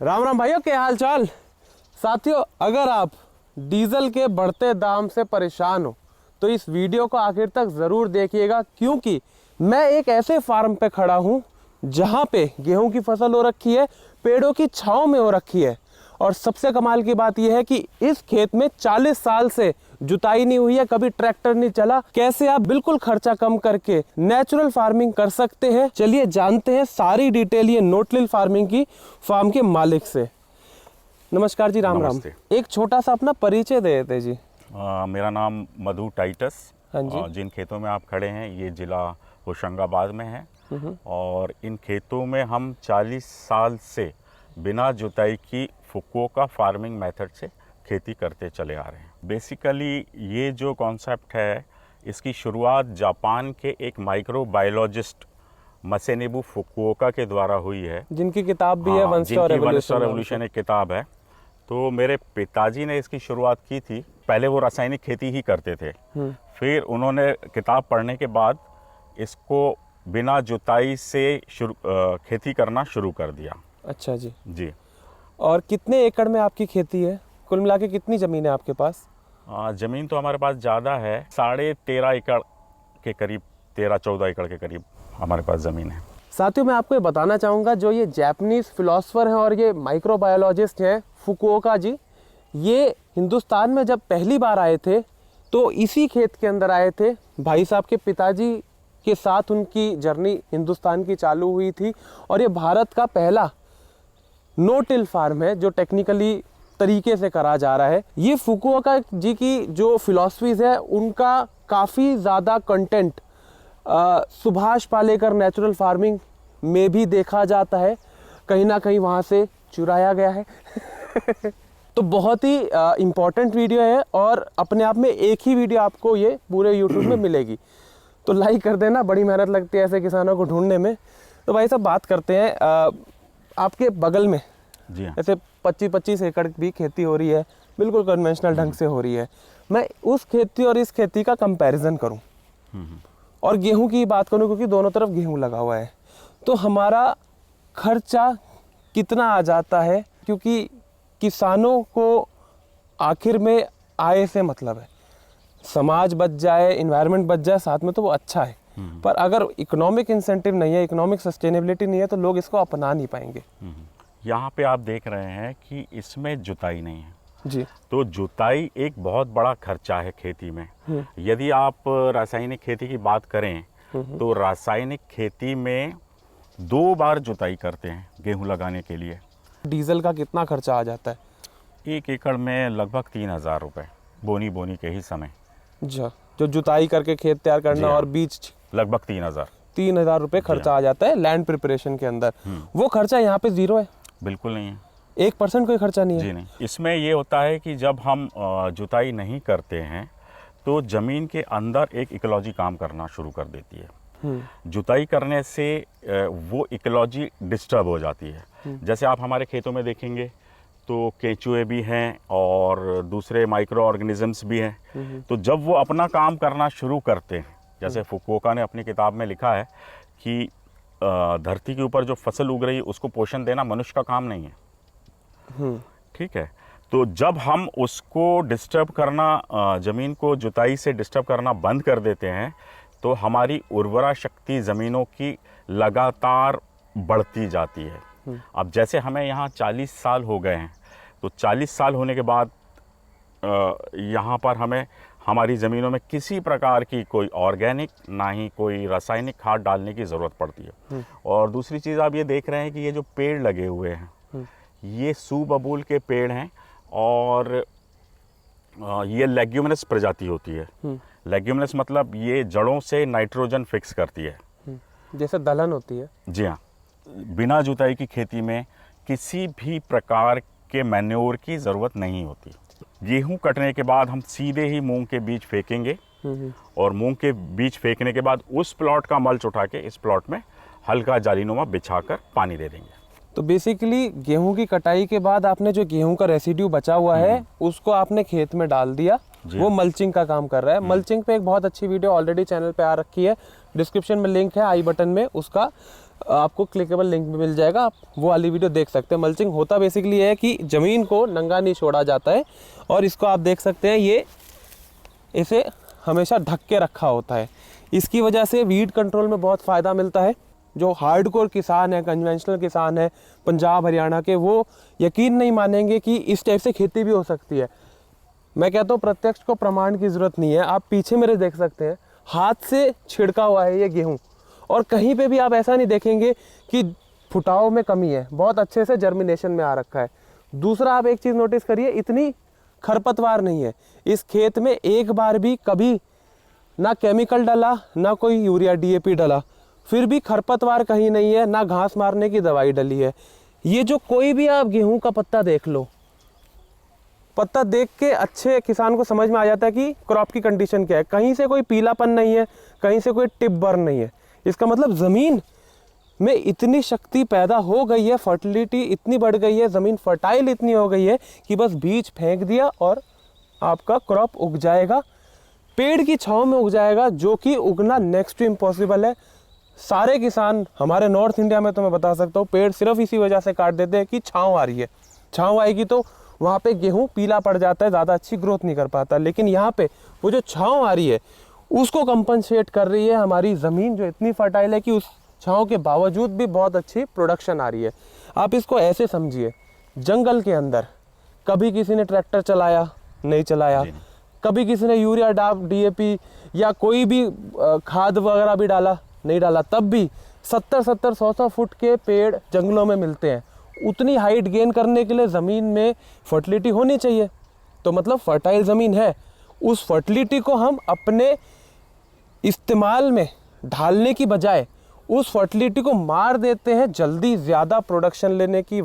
राम राम भाइयों, क्या हाल चाल। साथियों, अगर आप डीजल के बढ़ते दाम से परेशान हो तो इस वीडियो को आखिर तक ज़रूर देखिएगा, क्योंकि मैं एक ऐसे फार्म पे खड़ा हूँ जहाँ पे गेहूं की फसल हो रखी है, पेड़ों की छांव में हो रखी है। और सबसे कमाल की बात यह है कि इस खेत में 40 साल से जुताई नहीं हुई है, कभी ट्रैक्टर नहीं चला। कैसे आप बिल्कुल खर्चा कम करके नेचुरल फार्मिंग कर सकते हैं, चलिए जानते हैं सारी डिटेल ये नोटलिल फार्मिंग की फार्म के मालिक से। नमस्कार जी, राम राम। एक छोटा सा अपना परिचय दे देते जी। मेरा नाम मधु टाइटस। हाँ जी। जिन खेतों में आप खड़े हैं ये ज़िला होशंगाबाद में है और इन खेतों में हम 40 साल से बिना जुताई की फुकुओका फार्मिंग मेथड से खेती करते चले आ रहे हैं। बेसिकली ये जो कॉन्सेप्ट है इसकी शुरुआत जापान के एक माइक्रोबायोलॉजिस्ट मसेनेबु फुकुओका के द्वारा हुई है, जिनकी किताब भी है वंस रेवोल्यूशन एक किताब है। तो मेरे पिताजी ने इसकी शुरुआत की थी। पहले वो रासायनिक खेती ही करते थे, फिर उन्होंने किताब पढ़ने के बाद इसको बिना जुताई से खेती करना शुरू कर दिया। अच्छा जी। जी। और कितने एकड़ में आपकी खेती है? कुल मिला के कितनी ज़मीन है आपके पास? ज़मीन तो हमारे पास ज़्यादा है, 13.5 एकड़ के करीब, 13-14 एकड़ के करीब हमारे पास ज़मीन है। साथियों, मैं आपको ये बताना चाहूँगा, जो ये जापानीज़ फिलोसोफर हैं और ये माइक्रोबायोलॉजिस्ट हैं फुकुओका जी, ये हिंदुस्तान में जब पहली बार आए थे तो इसी खेत के अंदर आए थे। भाई साहब के पिताजी के साथ उनकी जर्नी हिंदुस्तान की चालू हुई थी और ये भारत का पहला नो टिल फार्म है जो टेक्निकली तरीके से करा जा रहा है। ये फुकुओका जी की जो फिलॉसफीज़ है उनका काफ़ी ज़्यादा content Subhash Palekar natural farming में भी देखा जाता है, कहीं ना कहीं वहाँ से चुराया गया है। तो बहुत ही इम्पॉर्टेंट वीडियो है और अपने आप में एक ही वीडियो आपको ये पूरे यूट्यूब में मिलेगी, तो लाइक कर देना। बड़ी मेहनत लगती है ऐसे किसानों को ढूंढने में। तो भाई साहब, बात करते हैं आपके बगल में जी हाँ। ऐसे 25-25 एकड़ भी खेती हो रही है, बिल्कुल कन्वेंशनल ढंग से हो रही है। मैं उस खेती और इस खेती का कंपैरिजन करूं और गेहूं की बात करूं, क्योंकि दोनों तरफ गेहूं लगा हुआ है, तो हमारा खर्चा कितना आ जाता है? क्योंकि किसानों को आखिर में आय से मतलब है, समाज बच जाए, इन्वायरमेंट बच जाए साथ में तो वो अच्छा है, पर अगर इकोनॉमिक इंसेंटिव नहीं है, इकोनॉमिक सस्टेनेबिलिटी नहीं है, तो लोग इसको अपना नहीं पाएंगे। यहाँ पे आप देख रहे हैं कि इसमें जुताई नहीं है जी। तो जुताई एक बहुत बड़ा खर्चा है खेती में। यदि आप रासायनिक खेती की बात करें तो रासायनिक खेती में 2 बार जुताई करते हैं गेहूं लगाने के लिए। डीजल का कितना खर्चा आ जाता है? 1 एकड़ में लगभग 3,000 रुपये बोनी के ही समय। जो जुताई करके खेत तैयार करना और बीज, लगभग 3,000 रुपये खर्चा आ जाता है लैंड प्रिपरेशन के अंदर। वो खर्चा यहाँ पे जीरो है? बिल्कुल नहीं है, 1% कोई खर्चा नहीं है। जी नहीं। इसमें ये होता है कि जब हम जुताई नहीं करते हैं तो ज़मीन के अंदर एक इकोलॉजी काम करना शुरू कर देती है। जुताई करने से वो इकोलॉजी डिस्टर्ब हो जाती है। जैसे आप हमारे खेतों में देखेंगे तो केंचुए भी हैं और दूसरे माइक्रो ऑर्गेनिजम्स भी हैं। तो जब वो अपना काम करना शुरू करते हैं, जैसे फुकुओका ने अपनी किताब में लिखा है कि धरती के ऊपर जो फसल उग रही है उसको पोषण देना मनुष्य का काम नहीं है। ठीक है। तो जब हम उसको डिस्टर्ब करना, ज़मीन को जुताई से डिस्टर्ब करना बंद कर देते हैं तो हमारी उर्वरा शक्ति ज़मीनों की लगातार बढ़ती जाती है। अब जैसे हमें यहाँ 40 साल हो गए हैं, तो 40 साल होने के बाद यहाँ पर हमें हमारी ज़मीनों में किसी प्रकार की कोई ऑर्गेनिक ना ही कोई रासायनिक खाद डालने की ज़रूरत पड़ती है। और दूसरी चीज़ आप ये देख रहे हैं कि ये जो पेड़ लगे हुए हैं ये सुबबूल के पेड़ हैं और ये लेग्यूमिनस प्रजाति होती है। लेग्यूमिनस मतलब ये जड़ों से नाइट्रोजन फिक्स करती है, जैसे दलहन होती है। जी हाँ। बिना जुताई की खेती में किसी भी प्रकार के मैन्योर की ज़रूरत नहीं होती। गेहूं कटने के बाद हम सीधे ही मूंग के बीज फेंकेंगे और मूंग के बीज फेंकने के बाद उस प्लॉट का मल्च उठा के इस प्लॉट में हल्का जालीनुमा बिछाकर पानी दे देंगे। तो बेसिकली गेहूं की कटाई के बाद आपने जो गेहूं का रेसिड्यू बचा हुआ है उसको आपने खेत में डाल दिया, वो मल्चिंग का काम कर रहा है। मल्चिंग पे एक बहुत अच्छी वीडियो ऑलरेडी चैनल पे आ रखी है, डिस्क्रिप्शन में लिंक है, आई बटन में, उसका आपको क्लिकेबल लिंक भी मिल जाएगा, आप वो वाली वीडियो देख सकते हैं। मल्चिंग होता बेसिकली है कि ज़मीन को नंगा नहीं छोड़ा जाता है, और इसको आप देख सकते हैं ये इसे हमेशा ढक के रखा होता है। इसकी वजह से वीड कंट्रोल में बहुत फ़ायदा मिलता है। जो हार्डकोर किसान है, कन्वेंशनल किसान है पंजाब हरियाणा के, वो यकीन नहीं मानेंगे कि इस टाइप से खेती भी हो सकती है। मैं कहता हूँ प्रत्यक्ष को प्रमाण की ज़रूरत नहीं है। आप पीछे मेरे देख सकते हैं, हाथ से छिड़का हुआ है ये गेहूँ, और कहीं पे भी आप ऐसा नहीं देखेंगे कि फुटाव में कमी है, बहुत अच्छे से जर्मिनेशन में आ रखा है। दूसरा, आप एक चीज़ नोटिस करिए, इतनी खरपतवार नहीं है इस खेत में। एक बार भी कभी ना केमिकल डाला, ना कोई यूरिया DAP डाला, फिर भी खरपतवार कहीं नहीं है, ना घास मारने की दवाई डली है। ये जो कोई भी आप गेहूं का पत्ता देख लो, पत्ता देख के अच्छे किसान को समझ में आ जाता है कि क्रॉप की कंडीशन क्या है। कहीं से कोई पीलापन नहीं है, कहीं से कोई टिप बर्न नहीं है। इसका मतलब ज़मीन में इतनी शक्ति पैदा हो गई है, फर्टिलिटी इतनी बढ़ गई है, ज़मीन फर्टाइल इतनी हो गई है कि बस बीज फेंक दिया और आपका क्रॉप उग जाएगा, पेड़ की छांव में उग जाएगा, जो कि उगना नेक्स्ट टू इम्पॉसिबल है। सारे किसान हमारे नॉर्थ इंडिया में, तो मैं बता सकता हूँ, पेड़ सिर्फ इसी वजह से काट देते हैं कि छांव आ रही है। छांव आएगी तो वहाँ पे गेहूँ पीला पड़ जाता है, ज़्यादा अच्छी ग्रोथ नहीं कर पाता। लेकिन यहाँ पे वो जो छांव आ रही है उसको कंपनसेट कर रही है हमारी ज़मीन, जो इतनी फर्टाइल है कि उस छांव के बावजूद भी बहुत अच्छी प्रोडक्शन आ रही है। आप इसको ऐसे समझिए, जंगल के अंदर कभी किसी ने ट्रैक्टर चलाया नहीं चलाया, कभी किसी ने यूरिया DAP या कोई भी खाद वगैरह भी डाला नहीं डाला, तब भी 70-70, 100-100 फुट के पेड़ जंगलों में मिलते हैं। उतनी हाइट गेन करने के लिए ज़मीन में फर्टिलिटी होनी चाहिए। तो मतलब फर्टाइल ज़मीन है, उस फर्टिलिटी को हम अपने इस्तेमाल में ढालने की बजाय उस फर्टिलिटी को मार देते हैं जल्दी ज़्यादा प्रोडक्शन लेने की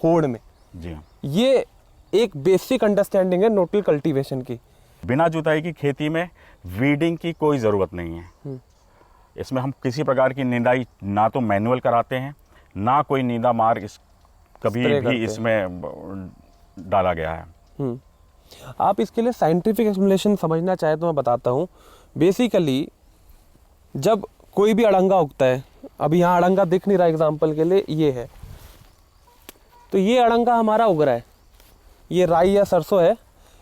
होड़ में। जी हाँ। ये एक बेसिक अंडरस्टैंडिंग है नोटल कल्टीवेशन की। बिना जुताई की खेती में वीडिंग की कोई ज़रूरत नहीं है। इसमें हम किसी प्रकार की निंदाई ना तो मैनुअल कराते हैं, ना कोई नींदा मार इस कभी भी इसमें डाला गया है। आप इसके लिए साइंटिफिक एक्सप्लेनेशन समझना चाहे तो मैं बताता हूँ। बेसिकली जब कोई भी अड़ंगा उगता है, अभी यहाँ अड़ंगा दिख नहीं रहा एग्जाम्पल के लिए, ये है, तो ये अड़ंगा हमारा उग रहा है, ये राई या सरसों है।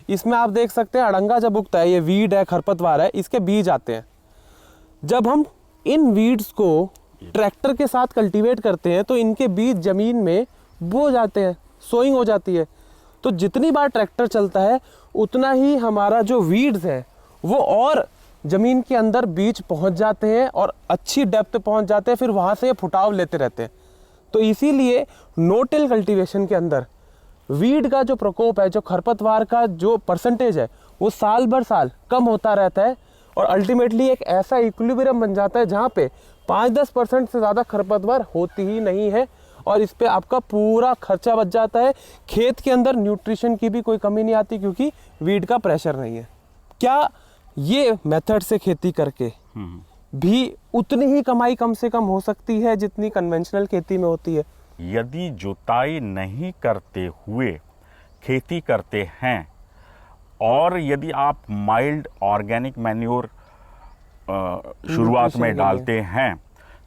इसमें आप देख सकते हैं अड़ंगा जब उगता है, ये वीड है, खरपतवार है, इसके बीज आते हैं। जब हम इन वीड्स को ट्रैक्टर के साथ कल्टीवेट करते हैं तो इनके बीज जमीन में बो जाते हैं, सोइंग हो जाती है। तो जितनी बार ट्रैक्टर चलता है उतना ही हमारा जो वीड्स है वो और ज़मीन के अंदर बीज पहुंच जाते हैं और अच्छी डेप्थ पहुंच जाते हैं, फिर वहाँ से ये फुटाव लेते रहते हैं। तो इसीलिए नो टिल कल्टीवेशन के अंदर वीड का जो प्रकोप है, जो खरपतवार का जो परसेंटेज है, वो साल भर साल कम होता रहता है, और अल्टीमेटली एक ऐसा इक्विलिब्रियम बन जाता है जहाँ पे 5-10% से ज़्यादा खरपतवार होती ही नहीं है, और इस पे आपका पूरा खर्चा बच जाता है। खेत के अंदर न्यूट्रिशन की भी कोई कमी नहीं आती क्योंकि वीड का प्रेशर नहीं है। क्या ये मेथड से खेती करके भी उतनी ही कमाई कम से कम हो सकती है जितनी कन्वेंशनल खेती में होती है? यदि जुताई नहीं करते हुए खेती करते हैं और यदि आप माइल्ड ऑर्गेनिक मैन्योर शुरुआत में डालते हैं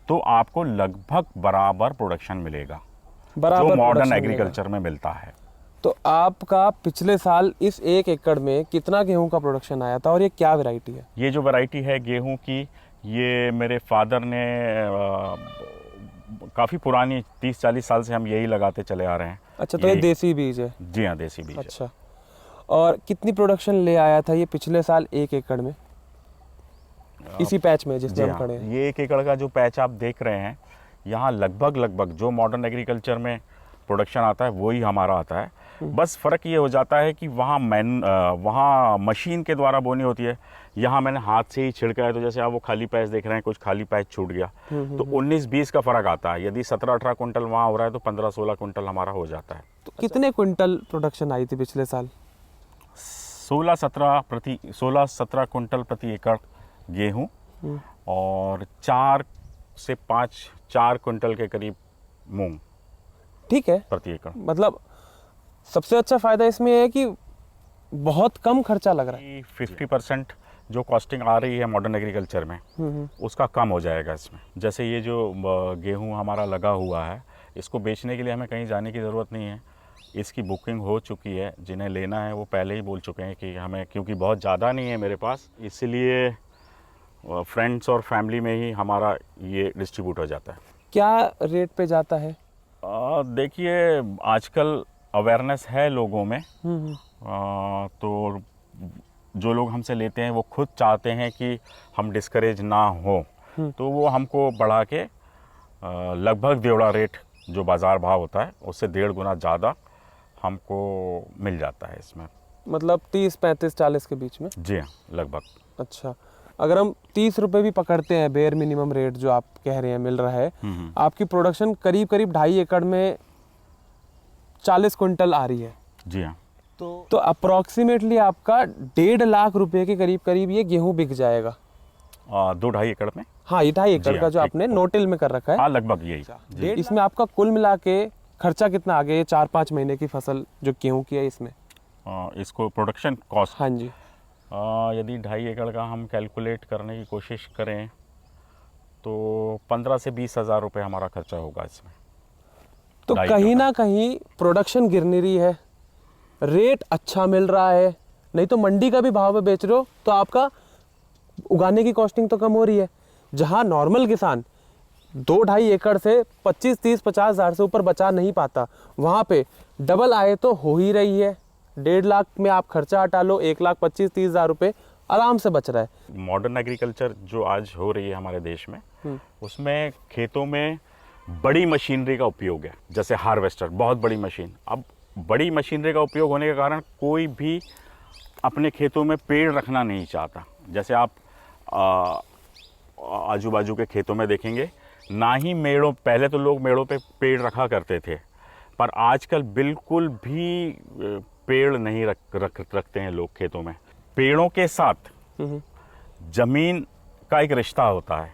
तो आपको लगभग बराबर प्रोडक्शन मिलेगा जो मॉडर्न एग्रीकल्चर में मिलता है। तो आपका पिछले साल इस 1 एकड़ में कितना गेहूं का प्रोडक्शन आया था, और ये क्या वैरायटी है? ये जो वैरायटी है गेहूं की, ये मेरे फादर ने काफ़ी पुरानी 30-40 साल से हम यही लगाते चले आ रहे हैं। अच्छा, तो ये देसी बीज है? जी हाँ, देसी बीज। अच्छा, और कितनी प्रोडक्शन ले आया था ये पिछले साल 1 एकड़ में, इसी पैच में जिसमें हम खड़े हैं? ये 1 एकड़ का जो पैच आप देख रहे हैं, यहाँ लगभग जो मॉडर्न एग्रीकल्चर में प्रोडक्शन आता है वही हमारा आता है। बस फ़र्क ये हो जाता है कि वहाँ मशीन के द्वारा बोनी होती है, यहाँ मैंने हाथ से ही छिड़का है। तो जैसे आप वो खाली पैच देख रहे हैं, कुछ खाली पैच छूट गया, तो 19-20 का फ़र्क आता है। यदि 17-18 कुंटल वहाँ हो रहा है तो 15-16 कुंटल हमारा हो जाता है। तो कितने क्विंटल प्रोडक्शन आई थी पिछले साल? 16-17 कुंटल प्रति एकड़ गेहूँ और 4 से 4 कुंटल के करीब मूंग। ठीक है, प्रति एकड़। मतलब सबसे अच्छा फायदा इसमें है कि बहुत कम खर्चा लग रहा है। 50% जो कॉस्टिंग आ रही है मॉडर्न एग्रीकल्चर में उसका कम हो जाएगा इसमें। जैसे ये जो गेहूं हमारा लगा हुआ है, इसको बेचने के लिए हमें कहीं जाने की ज़रूरत नहीं है, इसकी बुकिंग हो चुकी है। जिन्हें लेना है वो पहले ही बोल चुके हैं कि हमें, क्योंकि बहुत ज़्यादा नहीं है मेरे पास, इसलिए फ्रेंड्स और फैमिली में ही हमारा ये डिस्ट्रीब्यूट हो जाता है। क्या रेट पे जाता है? देखिए आजकल अवेयरनेस है लोगों में, तो जो लोग हमसे लेते हैं वो खुद चाहते हैं कि हम डिस्करेज ना हो, तो वो हमको बढ़ा के लगभग देवड़ा रेट जो बाज़ार भाव होता है उससे 1.5 गुना ज़्यादा हमको मिल जाता है इसमें। मतलब 30, 35, 40 के बीच में? जी हाँ, लगभग। अच्छा, अगर हम 30 रुपये भी पकड़ते हैं बेयर मिनिमम रेट जो आप कह रहे हैं मिल रहा है, आपकी प्रोडक्शन करीब करीब 2.5 एकड़ में 40 क्विंटल आ रही है। जी हाँ। तो अप्रॉक्सीमेटली आपका 1.5 लाख रुपए के करीब करीब ये गेहूं बिक जाएगा 2-2.5 एकड़ में। हाँ, ये 2.5 एकड़ जी का हाँ, जो आपने नोटिल में कर रखा है। हाँ, लगभग यही। इसमें आपका कुल मिला के खर्चा कितना आ गया? ये 4-5 महीने की फसल जो गेहूं की है इसमें, इसको प्रोडक्शन कॉस्ट, हाँ जी, यदि 2.5 एकड़ का हम कैलकुलेट करने की कोशिश करें तो 15 से 20 हज़ार रुपये हमारा खर्चा होगा इसमें। तो कहीं ना कहीं प्रोडक्शन गिरने रही है, रेट अच्छा मिल रहा है, नहीं तो मंडी का भी भाव में बेच रहे हो तो आपका उगाने की कॉस्टिंग तो कम हो रही है। जहां नॉर्मल किसान 2-2.5 एकड़ से 25, 30, 50 हज़ार से ऊपर बचा नहीं पाता, वहां पे डबल आय तो हो ही रही है। 1.5 लाख में आप खर्चा हटा लो, 1,25,30 हज़ार रुपये आराम से बच रहा है। मॉडर्न एग्रीकल्चर जो आज हो रही है हमारे देश में, उसमें खेतों में बड़ी मशीनरी का उपयोग है, जैसे हार्वेस्टर, बहुत बड़ी मशीन। अब बड़ी मशीनरी का उपयोग होने के कारण कोई भी अपने खेतों में पेड़ रखना नहीं चाहता। जैसे आप आजू बाजू के खेतों में देखेंगे, ना ही मेड़ों, पहले तो लोग मेड़ों पे पेड़ रखा करते थे, पर आजकल बिल्कुल भी पेड़ नहीं रखते हैं लोग खेतों में। पेड़ों के साथ जमीन का एक रिश्ता होता है,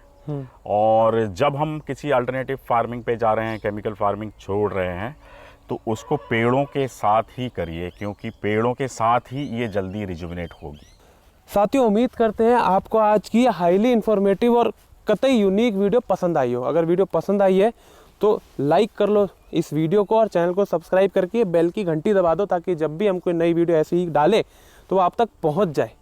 और जब हम किसी अल्टरनेटिव फार्मिंग पे जा रहे हैं, केमिकल फार्मिंग छोड़ रहे हैं, तो उसको पेड़ों के साथ ही करिए, क्योंकि पेड़ों के साथ ही ये जल्दी रिजुविनेट होगी। साथियों, उम्मीद करते हैं आपको आज की हाईली इन्फॉर्मेटिव और कतई यूनिक वीडियो पसंद आई हो। अगर वीडियो पसंद आई है तो लाइक कर लो इस वीडियो को, और चैनल को सब्सक्राइब करके बेल की घंटी दबा दो, ताकि जब भी हम कोई नई वीडियो ऐसी ही डालें तो वो आप तक पहुंच जाए।